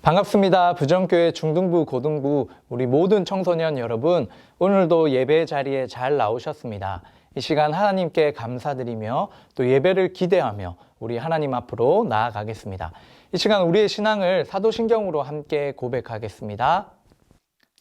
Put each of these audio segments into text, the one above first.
반갑습니다. 부정교회 중등부, 고등부 우리 모든 청소년 여러분, 오늘도 예배 자리에 잘 나오셨습니다. 이 시간 하나님께 감사드리며 또 예배를 기대하며 우리 하나님 앞으로 나아가겠습니다. 이 시간 우리의 신앙을 사도신경으로 함께 고백하겠습니다.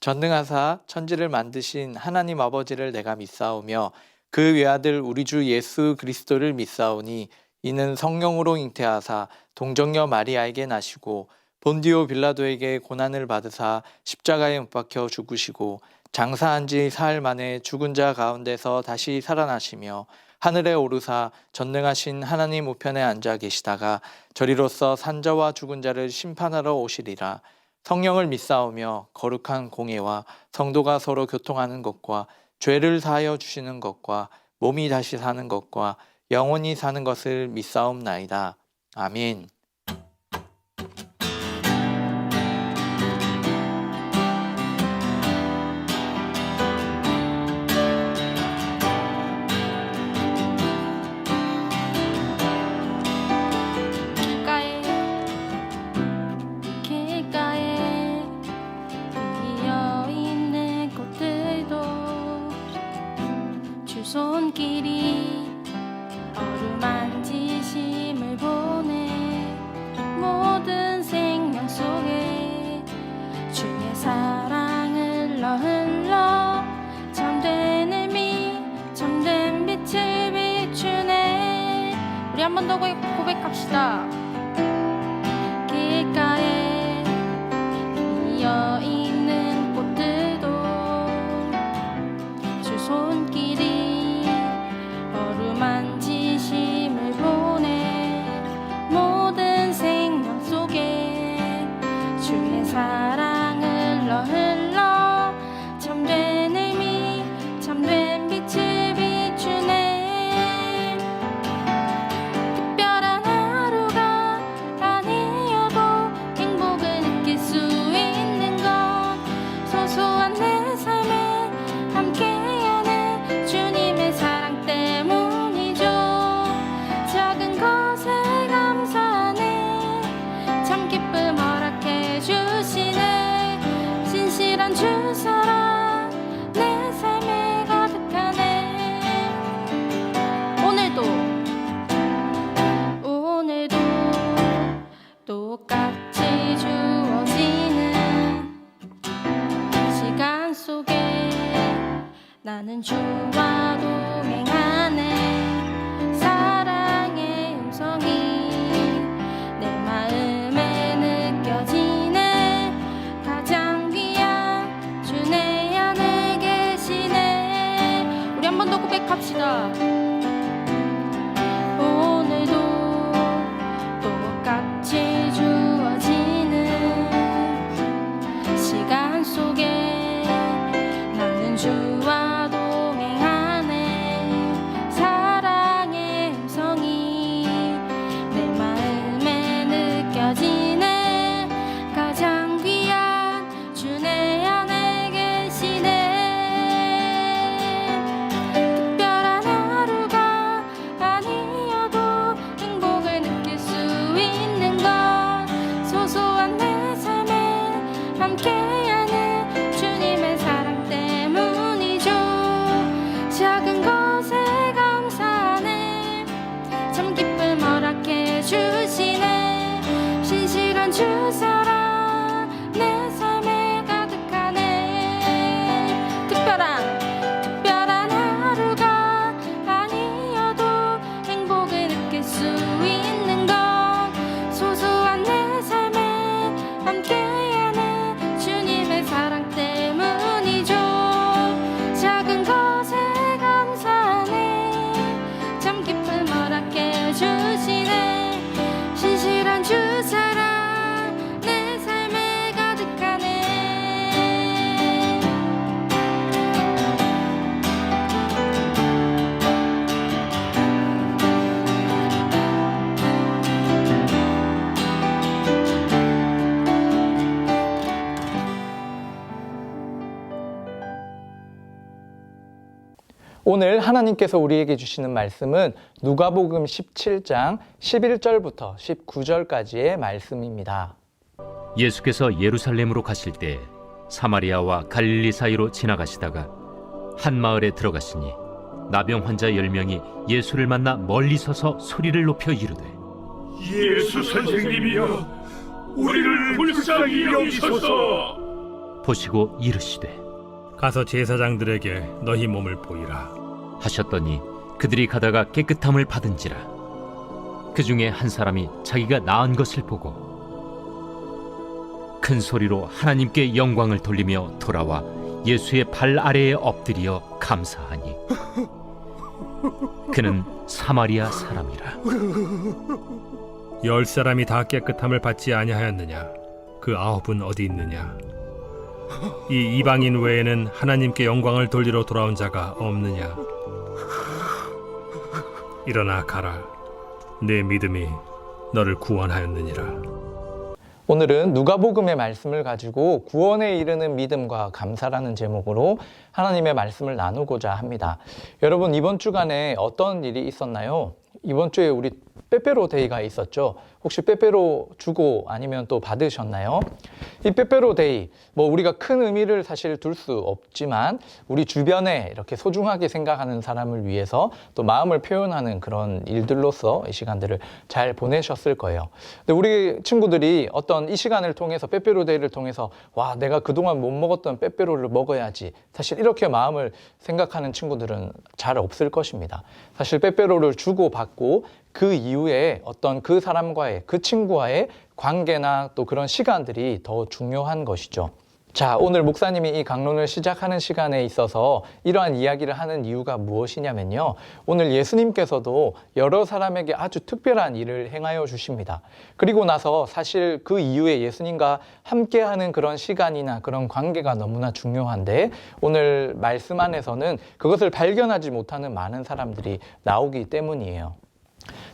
전능하사 천지를 만드신 하나님 아버지를 내가 믿사오며 그 외아들 우리 주 예수 그리스도를 믿사오니 이는 성령으로 잉태하사 동정녀 마리아에게 나시고 본디오 빌라도에게 고난을 받으사 십자가에 못 박혀 죽으시고 장사한 지 사흘 만에 죽은 자 가운데서 다시 살아나시며 하늘에 오르사 전능하신 하나님 우편에 앉아 계시다가 저리로서 산자와 죽은 자를 심판하러 오시리라. 성령을 믿사오며 거룩한 공예와 성도가 서로 교통하는 것과 죄를 사하여 주시는 것과 몸이 다시 사는 것과 영원히 사는 것을 믿사옵나이다. 아멘. 손길이 어루만지심을 보내 모든 생명 속에 주의 사랑 흘러 참된 의미 참된 빛을 비추네. 우리 한 번 더 고백합시다. 길가에 피어있는 꽃들도 주 손길이 만지심을 보내 모든 생명 속에 주의 사랑 흘러 참된 의미 참된 빛을 비추네. 특별한 하루가 아니어도 행복을 느낄 수 있는 건 소소한 내 삶에 함께하는 주님의 사랑 때문. 주 사랑 내 삶에 가득하네. 오늘도 똑같이 주어지는 시간 속에 나는 주와 동행하네. 사랑의 음성이 내 마음에 느껴지네. 고백합시다. 오늘도 똑같이 주어지는 시간 속에 나는 주와 동행하네. 사랑의 음성이 내 마음에 느껴지네. 가장 귀한 주 내 안에 계시네. 함께하는 주님의 사랑 때문이죠. 작은 것에 감사하네. 참 기쁨 허락해 주시네. 신실한 주 사랑 내 삶에 가득하네. 특별한 하루가 아니어도 행복을 느낄 수 있는 건 소소한 내 삶에 함께 사랑 때문이죠. 작은 것에 감사하네. 참 기쁨 허락해 주시네. 신실한 주 사랑 내 삶에 가득하네. 오늘 하나님께서 우리에게 주시는 말씀은 누가복음 17장 11절부터 19절까지의 말씀입니다. 예수께서 예루살렘으로 가실 때 사마리아와 갈릴리 사이로 지나가시다가 한 마을에 들어가시니 나병 환자 10명이 예수를 만나 멀리 서서 소리를 높여 이르되 예수 선생님이여, 우리를 불쌍히 여기소서. 보시고 이르시되 가서 제사장들에게 너희 몸을 보이라. 하셨더니 그들이 가다가 깨끗함을 받은지라. 그 중에 한 사람이 자기가 나은 것을 보고 큰 소리로 하나님께 영광을 돌리며 돌아와 예수의 발 아래에 엎드려 감사하니 그는 사마리아 사람이라. 10사람이 다 깨끗함을 받지 아니하였느냐? 그 9은 어디 있느냐? 이 이방인 외에는 하나님께 영광을 돌리러 돌아온 자가 없느냐? 일어나 가라. 내 믿음이 너를 구원하였느니라. 오늘은 누가복음의 말씀을 가지고 구원에 이르는 믿음과 감사라는 제목으로 하나님의 말씀을 나누고자 합니다. 여러분, 이번 주간에 어떤 일이 있었나요? 이번 주에 우리 빼빼로 데이가 있었죠. 혹시 빼빼로 주고 아니면 또 받으셨나요? 이 빼빼로 데이, 우리가 큰 의미를 사실 둘 수 없지만 우리 주변에 이렇게 소중하게 생각하는 사람을 위해서 또 마음을 표현하는 그런 일들로서 이 시간들을 잘 보내셨을 거예요. 근데 우리 친구들이 어떤 이 시간을 통해서 빼빼로 데이를 통해서 와, 내가 그동안 못 먹었던 빼빼로를 먹어야지, 사실 이렇게 마음을 생각하는 친구들은 잘 없을 것입니다. 사실 빼빼로를 주고 받고 그 이후에 어떤 그 사람과의, 그 친구와의 관계나 또 그런 시간들이 더 중요한 것이죠. 자, 오늘 목사님이 이 강론을 시작하는 시간에 있어서 이러한 이야기를 하는 이유가 무엇이냐면요, 오늘 예수님께서도 여러 사람에게 아주 특별한 일을 행하여 주십니다. 그리고 나서 사실 그 이후에 예수님과 함께하는 그런 시간이나 그런 관계가 너무나 중요한데 오늘 말씀 안에서는 그것을 발견하지 못하는 많은 사람들이 나오기 때문이에요.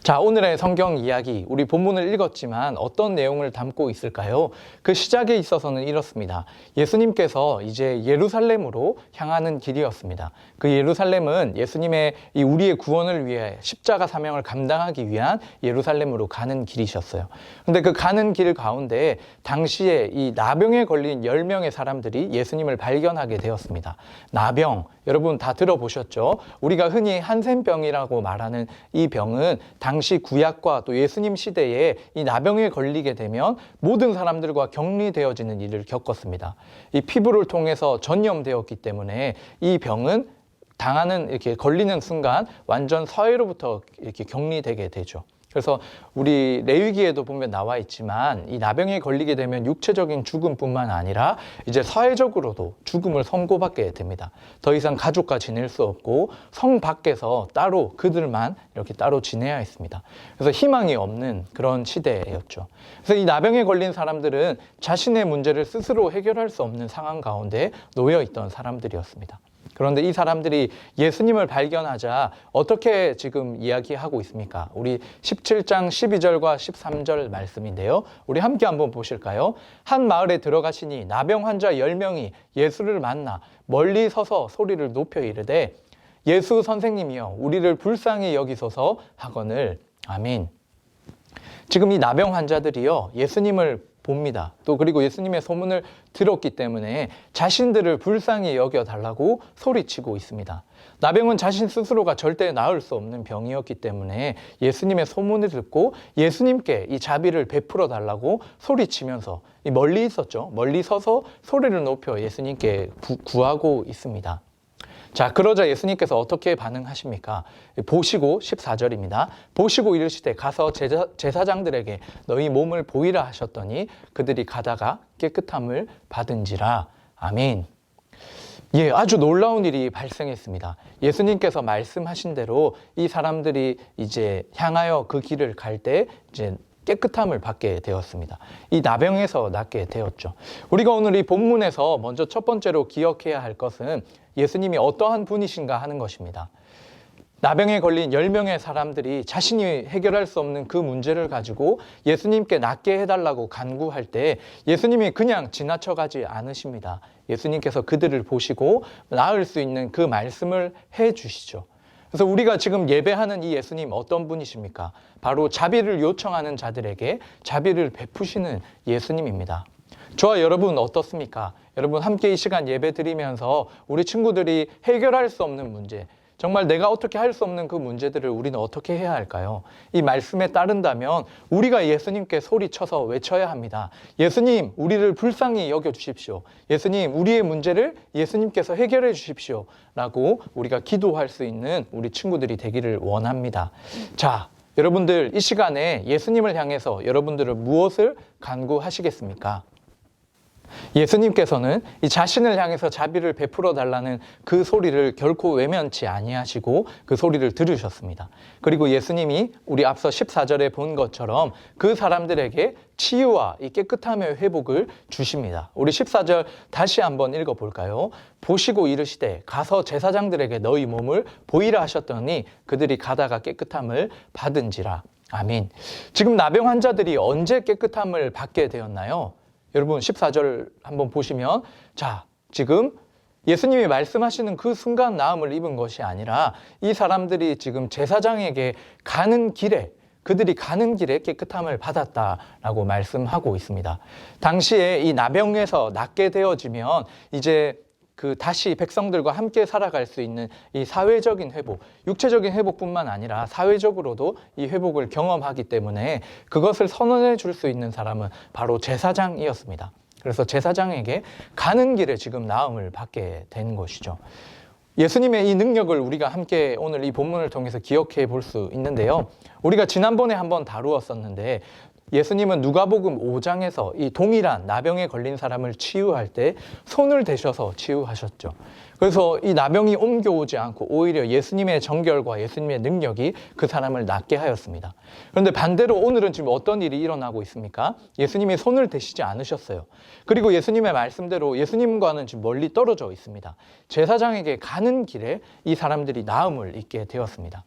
자, 오늘의 성경 이야기, 우리 본문을 읽었지만 어떤 내용을 담고 있을까요? 그 시작에 있어서는 이렇습니다. 예수님께서 이제 예루살렘으로 향하는 길이었습니다. 그 예루살렘은 예수님의 이 우리의 구원을 위해 십자가 사명을 감당하기 위한 예루살렘으로 가는 길이셨어요. 근데 그 가는 길 가운데 당시에 이 나병에 걸린 10명의 사람들이 예수님을 발견하게 되었습니다. 나병, 여러분 다 들어보셨죠? 우리가 흔히 한센병이라고 말하는 이 병은 당시 구약과 또 예수님 시대에 이 나병에 걸리게 되면 모든 사람들과 격리되어지는 일을 겪었습니다. 이 피부를 통해서 전염되었기 때문에 이 병은 이렇게 걸리는 순간 완전 서해로부터 이렇게 격리되게 되죠. 그래서 우리 레위기에도 보면 나와 있지만 이 나병에 걸리게 되면 육체적인 죽음뿐만 아니라 이제 사회적으로도 죽음을 선고받게 됩니다. 더 이상 가족과 지낼 수 없고 성 밖에서 따로 그들만 이렇게 따로 지내야 했습니다. 그래서 희망이 없는 그런 시대였죠. 그래서 이 나병에 걸린 사람들은 자신의 문제를 스스로 해결할 수 없는 상황 가운데 놓여 있던 사람들이었습니다. 그런데 이 사람들이 예수님을 발견하자 어떻게 지금 이야기하고 있습니까? 우리 17장 12절과 13절 말씀인데요. 우리 함께 한번 보실까요? 한 마을에 들어가시니 나병 환자 10명이 예수를 만나 멀리 서서 소리를 높여 이르되 예수 선생님이여, 우리를 불쌍히 여기소서 하거늘. 아멘. 지금 이 나병 환자들이요, 예수님을 봅니다. 또 그리고 예수님의 소문을 들었기 때문에 자신들을 불쌍히 여겨달라고 소리치고 있습니다. 나병은 자신 스스로가 절대 나을 수 없는 병이었기 때문에 예수님의 소문을 듣고 예수님께 이 자비를 베풀어 달라고 소리치면서 멀리 있었죠. 멀리 서서 소리를 높여 예수님께 구하고 있습니다. 자, 그러자 예수님께서 어떻게 반응하십니까? 보시고 14절입니다. 보시고 이르시되 가서 제사장들에게 너희 몸을 보이라 하셨더니 그들이 가다가 깨끗함을 받은지라. 아멘. 예, 아주 놀라운 일이 발생했습니다. 예수님께서 말씀하신 대로 이 사람들이 이제 향하여 그 길을 갈 때 이제 깨끗함을 받게 되었습니다. 이 나병에서 낫게 되었죠. 우리가 오늘 이 본문에서 먼저 첫 번째로 기억해야 할 것은 예수님이 어떠한 분이신가 하는 것입니다. 나병에 걸린 10명의 사람들이 자신이 해결할 수 없는 그 문제를 가지고 예수님께 낫게 해달라고 간구할 때 예수님이 그냥 지나쳐가지 않으십니다. 예수님께서 그들을 보시고 나을 수 있는 그 말씀을 해주시죠. 그래서 우리가 지금 예배하는 이 예수님 어떤 분이십니까? 바로 자비를 요청하는 자들에게 자비를 베푸시는 예수님입니다. 저와 여러분 어떻습니까? 여러분 함께 이 시간 예배 드리면서 우리 친구들이 해결할 수 없는 문제, 정말 내가 어떻게 할 수 없는 그 문제들을 우리는 어떻게 해야 할까요? 이 말씀에 따른다면 우리가 예수님께 소리쳐서 외쳐야 합니다. 예수님, 우리를 불쌍히 여겨주십시오. 예수님, 우리의 문제를 예수님께서 해결해 주십시오. 라고 우리가 기도할 수 있는 우리 친구들이 되기를 원합니다. 자, 여러분들 이 시간에 예수님을 향해서 여러분들은 무엇을 간구하시겠습니까? 예수님께서는 이 자신을 향해서 자비를 베풀어 달라는 그 소리를 결코 외면치 아니하시고 그 소리를 들으셨습니다. 그리고 예수님이 우리 앞서 14절에 본 것처럼 그 사람들에게 치유와 이 깨끗함의 회복을 주십니다. 우리 14절 다시 한번 읽어볼까요? 보시고 이르시되 가서 제사장들에게 너희 몸을 보이라 하셨더니 그들이 가다가 깨끗함을 받은지라. 아멘. 지금 나병 환자들이 언제 깨끗함을 받게 되었나요? 여러분 14절 한번 보시면 자, 지금 예수님이 말씀하시는 그 순간 나음을 입은 것이 아니라 이 사람들이 지금 제사장에게 가는 길에 그들이 가는 길에 깨끗함을 받았다라고 말씀하고 있습니다. 당시에 이 나병에서 낫게 되어지면 이제 다시 백성들과 함께 살아갈 수 있는 이 사회적인 회복, 육체적인 회복뿐만 아니라 사회적으로도 이 회복을 경험하기 때문에 그것을 선언해 줄 수 있는 사람은 바로 제사장이었습니다. 그래서 제사장에게 가는 길에 지금 나음을 받게 된 것이죠. 예수님의 이 능력을 우리가 함께 오늘 이 본문을 통해서 기억해 볼 수 있는데요. 우리가 지난번에 한번 다루었었는데 예수님은 누가복음 5장에서 이 동일한 나병에 걸린 사람을 치유할 때 손을 대셔서 치유하셨죠. 그래서 이 나병이 옮겨오지 않고 오히려 예수님의 정결과 예수님의 능력이 그 사람을 낫게 하였습니다. 그런데 반대로 오늘은 지금 어떤 일이 일어나고 있습니까? 예수님이 손을 대시지 않으셨어요. 그리고 예수님의 말씀대로 예수님과는 지금 멀리 떨어져 있습니다. 제사장에게 가는 길에 이 사람들이 나음을 입게 되었습니다.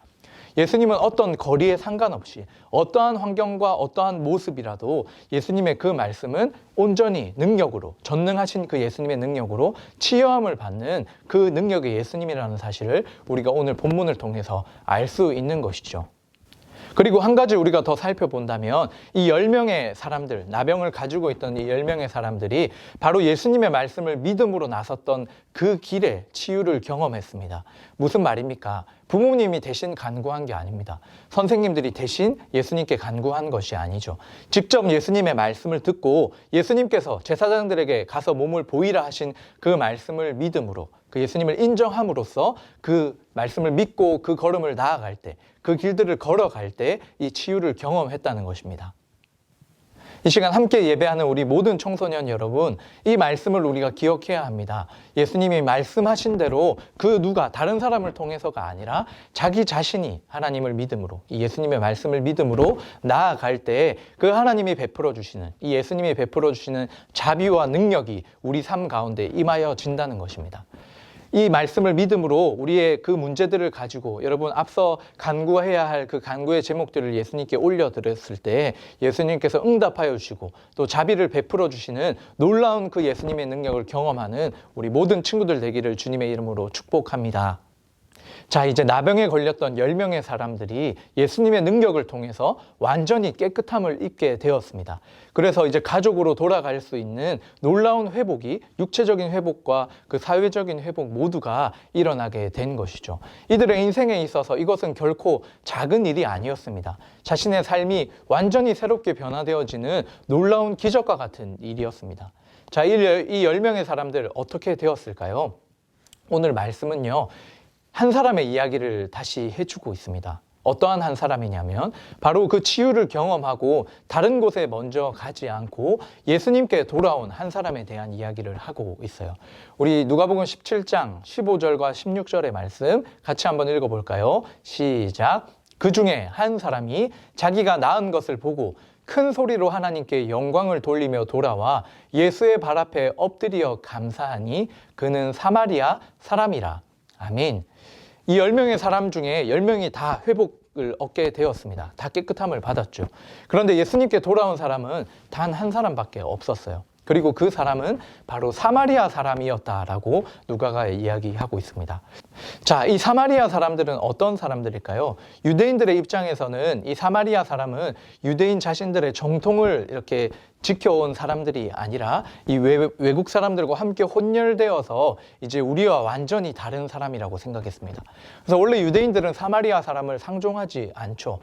예수님은 어떤 거리에 상관없이 어떠한 환경과 어떠한 모습이라도 예수님의 그 말씀은 온전히 능력으로, 전능하신 그 예수님의 능력으로 치유함을 받는 그 능력의 예수님이라는 사실을 우리가 오늘 본문을 통해서 알 수 있는 것이죠. 그리고 한 가지 우리가 더 살펴본다면 이 10명의 사람들, 나병을 가지고 있던 이 10명의 사람들이 바로 예수님의 말씀을 믿음으로 나섰던 그 길에 치유를 경험했습니다. 무슨 말입니까? 부모님이 대신 간구한 게 아닙니다. 선생님들이 대신 예수님께 간구한 것이 아니죠. 직접 예수님의 말씀을 듣고 예수님께서 제사장들에게 가서 몸을 보이라 하신 그 말씀을 믿음으로 그 예수님을 인정함으로써 그 말씀을 믿고 그 걸음을 나아갈 때, 그 길들을 걸어갈 때 이 치유를 경험했다는 것입니다. 이 시간 함께 예배하는 우리 모든 청소년 여러분, 이 말씀을 우리가 기억해야 합니다. 예수님이 말씀하신 대로 그 누가 다른 사람을 통해서가 아니라 자기 자신이 하나님을 믿음으로, 이 예수님의 말씀을 믿음으로 나아갈 때 그 하나님이 베풀어 주시는, 이 예수님이 베풀어 주시는 자비와 능력이 우리 삶 가운데 임하여진다는 것입니다. 이 말씀을 믿음으로 우리의 그 문제들을 가지고 여러분 앞서 간구해야 할 그 간구의 제목들을 예수님께 올려드렸을 때 예수님께서 응답하여 주시고 또 자비를 베풀어 주시는 놀라운 그 예수님의 능력을 경험하는 우리 모든 친구들 되기를 주님의 이름으로 축복합니다. 자, 이제 나병에 걸렸던 10명의 사람들이 예수님의 능력을 통해서 완전히 깨끗함을 입게 되었습니다. 그래서 이제 가족으로 돌아갈 수 있는 놀라운 회복이 육체적인 회복과 그 사회적인 회복 모두가 일어나게 된 것이죠. 이들의 인생에 있어서 이것은 결코 작은 일이 아니었습니다. 자신의 삶이 완전히 새롭게 변화되어지는 놀라운 기적과 같은 일이었습니다. 자, 이 10명의 사람들 어떻게 되었을까요? 오늘 말씀은요, 한 사람의 이야기를 다시 해주고 있습니다. 어떠한 한 사람이냐면 바로 그 치유를 경험하고 다른 곳에 먼저 가지 않고 예수님께 돌아온 한 사람에 대한 이야기를 하고 있어요. 우리 누가복음 17장 15절과 16절의 말씀 같이 한번 읽어볼까요? 시작. 그 중에 한 사람이 자기가 나은 것을 보고 큰 소리로 하나님께 영광을 돌리며 돌아와 예수의 발 앞에 엎드려 감사하니 그는 사마리아 사람이라. 아멘. 이 10명의 사람 중에 10명이 다 회복을 얻게 되었습니다. 다 깨끗함을 받았죠. 그런데 예수님께 돌아온 사람은 단 한 사람밖에 없었어요. 그리고 그 사람은 바로 사마리아 사람이었다라고 누가가 이야기하고 있습니다. 자, 이 사마리아 사람들은 어떤 사람들일까요? 유대인들의 입장에서는 이 사마리아 사람은 유대인 자신들의 정통을 이렇게 지켜온 사람들이 아니라 이 외국 사람들과 함께 혼혈되어서 이제 우리와 완전히 다른 사람이라고 생각했습니다. 그래서 원래 유대인들은 사마리아 사람을 상종하지 않죠.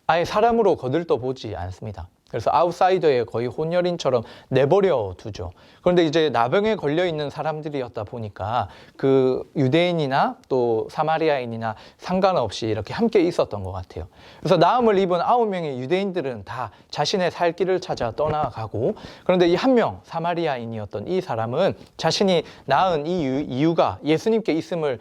아예 사람으로 거들떠 보지 않습니다. 그래서 아웃사이더의 거의 혼혈인처럼 내버려 두죠. 그런데 이제 나병에 걸려 있는 사람들이었다 보니까 그 유대인이나 또 사마리아인이나 상관없이 이렇게 함께 있었던 것 같아요. 그래서 나음을 입은 9명의 유대인들은 다 자신의 살 길을 찾아 떠나가고, 그런데 이 한 명 사마리아인이었던 이 사람은 자신이 낳은 이유가 예수님께 있음을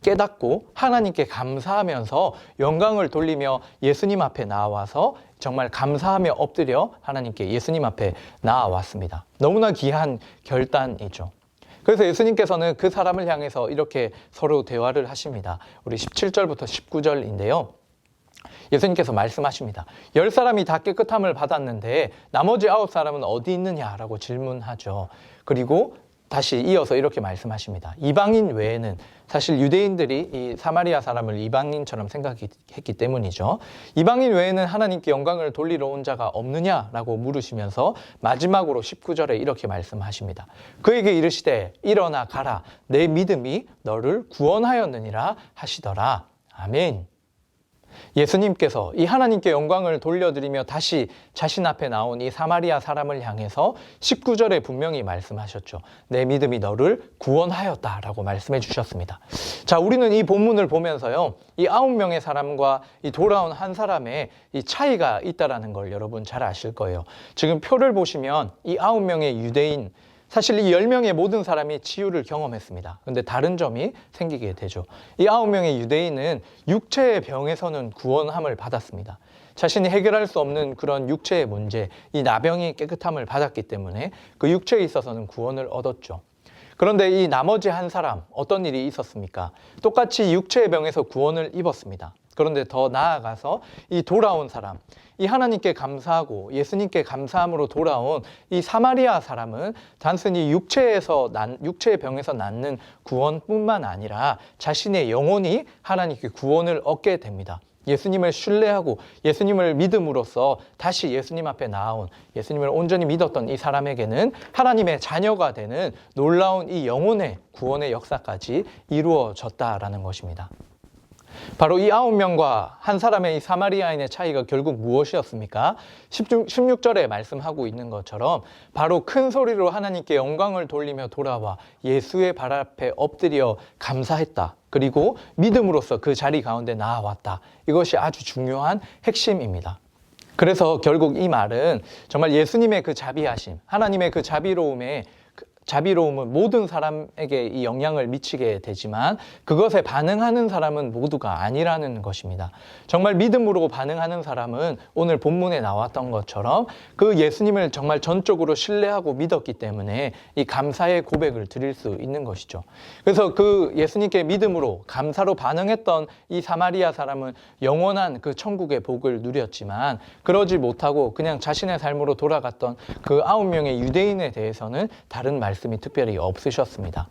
깨닫고 하나님께 감사하면서 영광을 돌리며 예수님 앞에 나와서 정말 감사하며 엎드려 하나님께 예수님 앞에 나와왔습니다. 너무나 귀한 결단이죠. 그래서 예수님께서는 그 사람을 향해서 이렇게 서로 대화를 하십니다. 우리 17절부터 19절인데요. 예수님께서 말씀하십니다. 10사람이 다 깨끗함을 받았는데 나머지 9사람은 어디 있느냐라고 질문하죠. 그리고 다시 이어서 이렇게 말씀하십니다. 이방인 외에는, 사실 유대인들이 이 사마리아 사람을 이방인처럼 생각했기 때문이죠. 이방인 외에는 하나님께 영광을 돌리러 온 자가 없느냐라고 물으시면서 마지막으로 19절에 이렇게 말씀하십니다. 그에게 이르시되 일어나 가라, 내 믿음이 너를 구원하였느니라 하시더라. 아멘. 예수님께서 이 하나님께 영광을 돌려드리며 다시 자신 앞에 나온 이 사마리아 사람을 향해서 19절에 분명히 말씀하셨죠. 내 믿음이 너를 구원하였다라고 말씀해 주셨습니다. 자, 우리는 이 본문을 보면서요, 이 9명의 사람과 이 돌아온 한 사람의 이 차이가 있다라는 걸 여러분 잘 아실 거예요. 지금 표를 보시면 이 9명의 유대인, 사실 이 10명의 모든 사람이 치유를 경험했습니다. 그런데 다른 점이 생기게 되죠. 이 9명의 유대인은 육체의 병에서는 구원함을 받았습니다. 자신이 해결할 수 없는 그런 육체의 문제, 이 나병이 깨끗함을 받았기 때문에 그 육체에 있어서는 구원을 얻었죠. 그런데 이 나머지 한 사람, 어떤 일이 있었습니까? 똑같이 육체의 병에서 구원을 입었습니다. 그런데 더 나아가서 이 돌아온 사람, 이 하나님께 감사하고 예수님께 감사함으로 돌아온 이 사마리아 사람은 단순히 육체의 병에서 낫는 구원뿐만 아니라 자신의 영혼이 하나님께 구원을 얻게 됩니다. 예수님을 신뢰하고 예수님을 믿음으로써 다시 예수님 앞에 나온, 예수님을 온전히 믿었던 이 사람에게는 하나님의 자녀가 되는 놀라운 이 영혼의 구원의 역사까지 이루어졌다라는 것입니다. 바로 이 9명과 한 사람의 이 사마리아인의 차이가 결국 무엇이었습니까? 16절에 말씀하고 있는 것처럼 바로 큰 소리로 하나님께 영광을 돌리며 돌아와 예수의 발 앞에 엎드려 감사했다. 그리고 믿음으로써 그 자리 가운데 나아왔다. 이것이 아주 중요한 핵심입니다. 그래서 결국 이 말은 정말 예수님의 그 자비하심, 하나님의 그 자비로움은 모든 사람에게 이 영향을 미치게 되지만 그것에 반응하는 사람은 모두가 아니라는 것입니다. 정말 믿음으로 반응하는 사람은 오늘 본문에 나왔던 것처럼 그 예수님을 정말 전적으로 신뢰하고 믿었기 때문에 이 감사의 고백을 드릴 수 있는 것이죠. 그래서 그 예수님께 믿음으로 감사로 반응했던 이 사마리아 사람은 영원한 그 천국의 복을 누렸지만 그러지 못하고 그냥 자신의 삶으로 돌아갔던 그 9명의 유대인에 대해서는 다른 말씀이 특별히 없으셨습니다.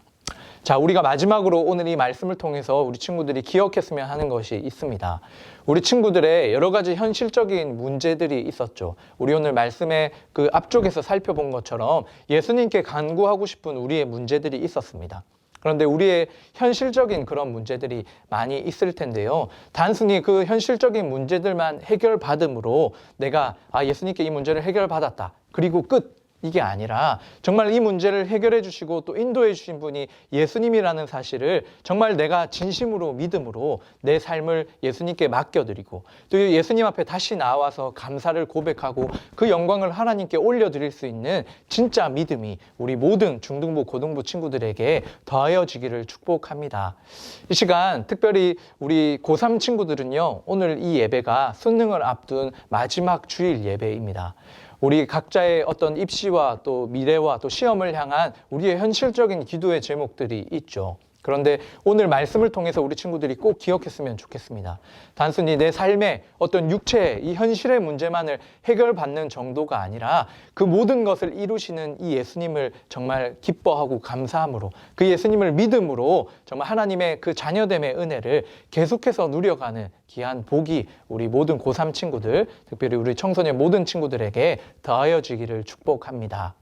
자, 우리가 마지막으로 오늘 이 말씀을 통해서 우리 친구들이 기억했으면 하는 것이 있습니다. 우리 친구들의 여러 가지 현실적인 문제들이 있었죠. 우리 오늘 말씀의 그 앞쪽에서 살펴본 것처럼 예수님께 간구하고 싶은 우리의 문제들이 있었습니다. 그런데 우리의 현실적인 그런 문제들이 많이 있을 텐데요. 단순히 그 현실적인 문제들만 해결받음으로 내가 예수님께 이 문제를 해결받았다. 그리고 끝. 이게 아니라 정말 이 문제를 해결해 주시고 또 인도해 주신 분이 예수님이라는 사실을 정말 내가 진심으로 믿음으로 내 삶을 예수님께 맡겨드리고 또 예수님 앞에 다시 나와서 감사를 고백하고 그 영광을 하나님께 올려드릴 수 있는 진짜 믿음이 우리 모든 중등부, 고등부 친구들에게 더하여지기를 축복합니다. 이 시간 특별히 우리 고3 친구들은요, 오늘 이 예배가 수능을 앞둔 마지막 주일 예배입니다. 우리 각자의 어떤 입시와 또 미래와 또 시험을 향한 우리의 현실적인 기도의 제목들이 있죠. 그런데 오늘 말씀을 통해서 우리 친구들이 꼭 기억했으면 좋겠습니다. 단순히 내 삶의 어떤 육체의 이 현실의 문제만을 해결받는 정도가 아니라 그 모든 것을 이루시는 이 예수님을 정말 기뻐하고 감사함으로, 그 예수님을 믿음으로 정말 하나님의 그 자녀됨의 은혜를 계속해서 누려가는 귀한 복이 우리 모든 고3 친구들, 특별히 우리 청소년 모든 친구들에게 더하여지기를 축복합니다.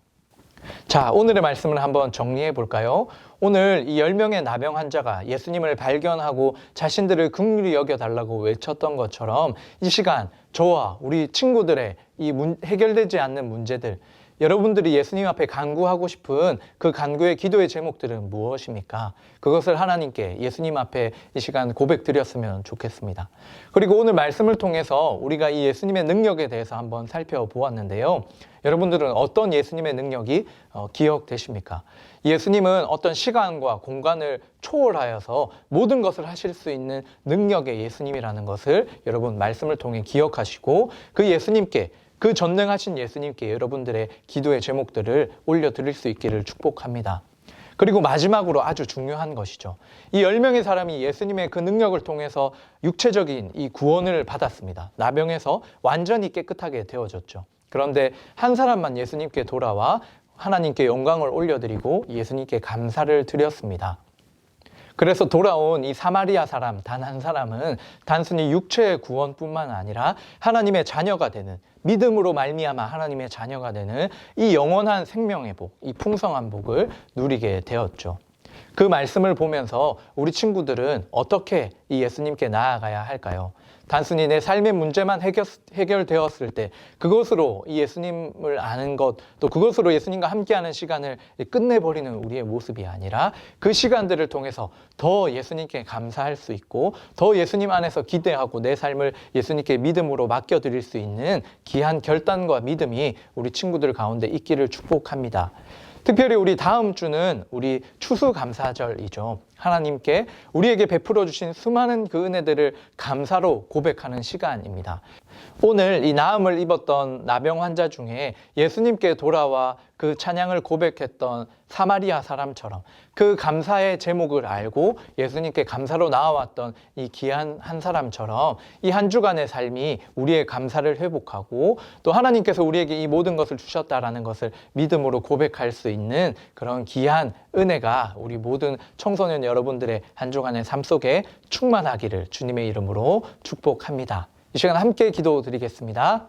자, 오늘의 말씀을 한번 정리해 볼까요? 오늘 이 10명의 나병 환자가 예수님을 발견하고 자신들을 긍휼히 여겨달라고 외쳤던 것처럼 이 시간 저와 우리 친구들의 이 해결되지 않는 문제들, 여러분들이 예수님 앞에 간구하고 싶은 그 간구의 기도의 제목들은 무엇입니까? 그것을 하나님께 예수님 앞에 이 시간 고백드렸으면 좋겠습니다. 그리고 오늘 말씀을 통해서 우리가 이 예수님의 능력에 대해서 한번 살펴보았는데요. 여러분들은 어떤 예수님의 능력이 기억되십니까? 예수님은 어떤 시간과 공간을 초월하여서 모든 것을 하실 수 있는 능력의 예수님이라는 것을 여러분 말씀을 통해 기억하시고 그 예수님께, 그 전능하신 예수님께 여러분들의 기도의 제목들을 올려드릴 수 있기를 축복합니다. 그리고 마지막으로 아주 중요한 것이죠. 이 10명의 사람이 예수님의 그 능력을 통해서 육체적인 이 구원을 받았습니다. 나병에서 완전히 깨끗하게 되어졌죠. 그런데 한 사람만 예수님께 돌아와 하나님께 영광을 올려드리고 예수님께 감사를 드렸습니다. 그래서 돌아온 이 사마리아 사람 단 한 사람은 단순히 육체의 구원뿐만 아니라 하나님의 자녀가 되는, 믿음으로 말미암아 하나님의 자녀가 되는 이 영원한 생명의 복, 이 풍성한 복을 누리게 되었죠. 그 말씀을 보면서 우리 친구들은 어떻게 이 예수님께 나아가야 할까요? 단순히 내 삶의 문제만 해결되었을 때 그것으로 이 예수님을 아는 것, 또 그것으로 예수님과 함께하는 시간을 끝내버리는 우리의 모습이 아니라 그 시간들을 통해서 더 예수님께 감사할 수 있고 더 예수님 안에서 기대하고 내 삶을 예수님께 믿음으로 맡겨드릴 수 있는 귀한 결단과 믿음이 우리 친구들 가운데 있기를 축복합니다. 특별히 우리 다음 주는 우리 추수감사절이죠. 하나님께 우리에게 베풀어 주신 수많은 그 은혜들을 감사로 고백하는 시간입니다. 오늘 이 나음을 입었던 나병 환자 중에 예수님께 돌아와 그 찬양을 고백했던 사마리아 사람처럼 그 감사의 제목을 알고 예수님께 감사로 나아왔던 이 귀한 한 사람처럼 이 한 주간의 삶이 우리의 감사를 회복하고 또 하나님께서 우리에게 이 모든 것을 주셨다라는 것을 믿음으로 고백할 수 있는 그런 귀한 은혜가 우리 모든 청소년 여러분들의 한 주간의 삶 속에 충만하기를 주님의 이름으로 축복합니다. 이 시간 함께 기도드리겠습니다.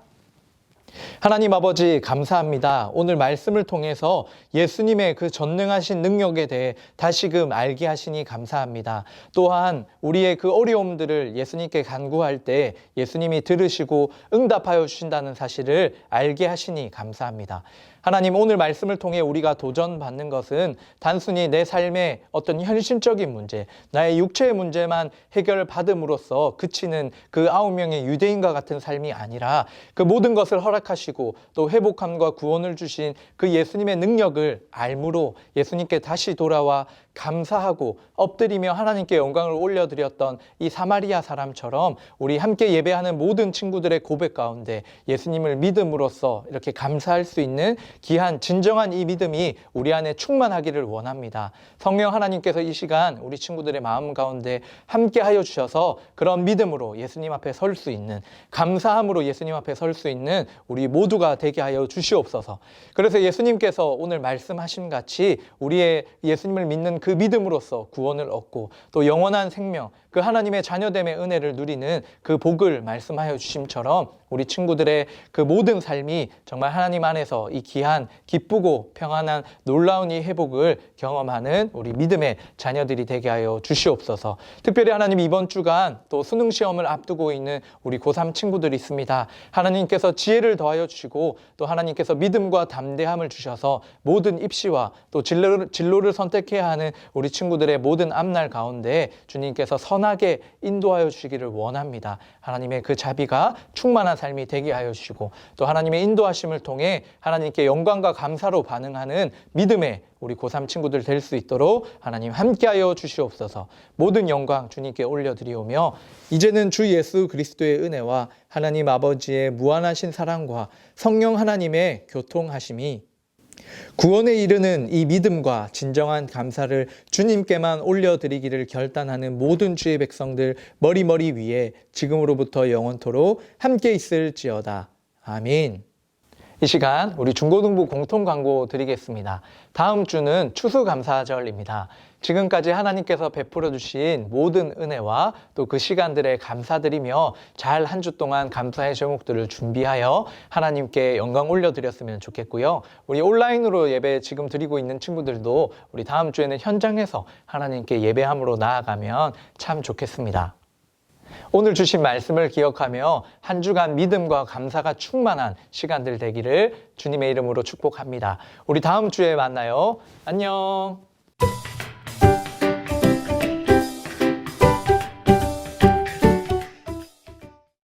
하나님 아버지 감사합니다. 오늘 말씀을 통해서 예수님의 그 전능하신 능력에 대해 다시금 알게 하시니 감사합니다. 또한 우리의 그 어려움들을 예수님께 간구할 때 예수님이 들으시고 응답하여 주신다는 사실을 알게 하시니 감사합니다. 하나님, 오늘 말씀을 통해 우리가 도전받는 것은 단순히 내 삶의 어떤 현실적인 문제, 나의 육체의 문제만 해결받음으로써 그치는 그 9명의 유대인과 같은 삶이 아니라 그 모든 것을 허락하시고 또 회복함과 구원을 주신 그 예수님의 능력을 알므로 예수님께 다시 돌아와 감사하고 엎드리며 하나님께 영광을 올려드렸던 이 사마리아 사람처럼 우리 함께 예배하는 모든 친구들의 고백 가운데 예수님을 믿음으로써 이렇게 감사할 수 있는 귀한 진정한 이 믿음이 우리 안에 충만하기를 원합니다. 성령 하나님께서 이 시간 우리 친구들의 마음 가운데 함께 하여 주셔서 그런 믿음으로 예수님 앞에 설 수 있는, 감사함으로 예수님 앞에 설 수 있는 우리 모두가 되게 하여 주시옵소서. 그래서 예수님께서 오늘 말씀하신 같이 우리의 예수님을 믿는 그 믿음으로써 구원을 얻고 또 영원한 생명, 그 하나님의 자녀됨의 은혜를 누리는 그 복을 말씀하여 주심처럼 우리 친구들의 그 모든 삶이 정말 하나님 안에서 이 귀한, 기쁘고 평안한 놀라운 이 회복을 경험하는 우리 믿음의 자녀들이 되게 하여 주시옵소서. 특별히 하나님, 이번 주간 또 수능 시험을 앞두고 있는 우리 고3 친구들이 있습니다. 하나님께서 지혜를 더하여 주시고 또 하나님께서 믿음과 담대함을 주셔서 모든 입시와 또 진로를 선택해야 하는 우리 친구들의 모든 앞날 가운데 주님께서 선하게 인도하여 주시기를 원합니다. 하나님의 그 자비가 충만한 삶이 되게 하여 주시고 또 하나님의 인도하심을 통해 하나님께 영광과 감사로 반응하는 믿음의 우리 고3 친구들 될 수 있도록 하나님 함께하여 주시옵소서. 모든 영광 주님께 올려드리오며 이제는 주 예수 그리스도의 은혜와 하나님 아버지의 무한하신 사랑과 성령 하나님의 교통하심이 구원에 이르는 이 믿음과 진정한 감사를 주님께만 올려드리기를 결단하는 모든 주의 백성들 머리 위에 지금으로부터 영원토록 함께 있을지어다. 아멘. 이 시간 우리 중고등부 공통 광고 드리겠습니다. 다음 주는 추수감사절입니다. 지금까지 하나님께서 베풀어 주신 모든 은혜와 또 그 시간들에 감사드리며 잘 한 주 동안 감사의 제목들을 준비하여 하나님께 영광 올려드렸으면 좋겠고요. 우리 온라인으로 예배 지금 드리고 있는 친구들도 우리 다음 주에는 현장에서 하나님께 예배함으로 나아가면 참 좋겠습니다. 오늘 주신 말씀을 기억하며 한 주간 믿음과 감사가 충만한 시간들 되기를 주님의 이름으로 축복합니다. 우리 다음 주에 만나요. 안녕.